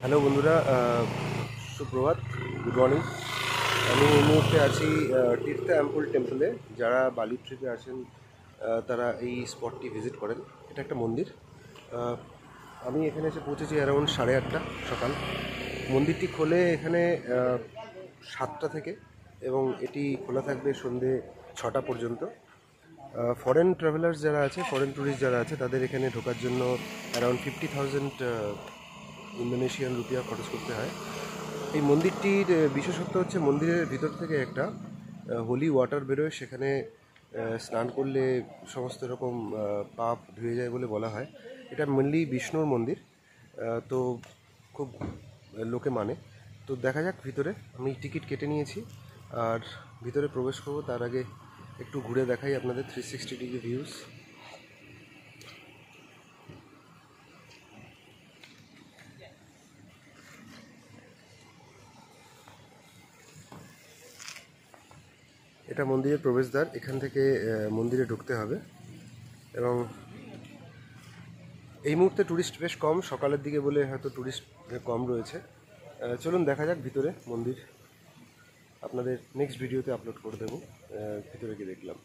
Hello বন্ধুরা, সুপ্রভাত, good morning. আমি এই মুহূর্তে আছি তীর্থ অ্যাম্পল টেম্পলে। যারা বালি ট্রিপে আসেন তারা এই স্পটটি ভিজিট করেন। এটা একটা মন্দির। আহ, আমি এখানে এসে পৌঁছেছি অ্যারাউন্ড 8:30 সকাল। মন্দিরটি খোলে এখানে 7টা থেকে, এবং এটি খোলা থাকবে সন্ধে 6টা পর্যন্ত। ফরেন ট্রাভেলার্স যারা আছে, ফরেন ট্যুরিস্ট যারা আছে, তাদের এখানে ঢোকার জন্য অ্যারাউন্ড 50,000 ইন্দোনেশিয়ান রুপিয়া খরচ করতে হয়। এই মন্দিরটির বিশেষত্ব হচ্ছে মন্দিরের ভিতর থেকে একটা হোলি ওয়াটার বেরোয়। সেখানে স্নান করলে সমস্ত রকম পাপ ধুয়ে যায় বলে বলা হয়। এটা মেনলি বিষ্ণুর মন্দির। তো খুব লোকে মানে। তো দেখা যাক ভিতরে। আমি টিকিট কেটে নিয়েছি আর ভিতরে প্রবেশ করবো। তার আগে একটু ঘুরে দেখাই আপনাদের 360 ডিগ্রি ভিউজ। এটা মন্দিরের প্রবেশদ্বার। এখান থেকে মন্দিরে ঢুকতে হবে। এবং এই মুহূর্তে ট্যুরিস্ট বেশ কম, সকালের দিকে বলে হয়তো ট্যুরিস্ট কম রয়েছে। চলুন দেখা যাক ভিতরে মন্দির। আপনাদের নেক্সট ভিডিওতে আপলোড করে দেবো ভিতরে গিয়ে দেখলাম।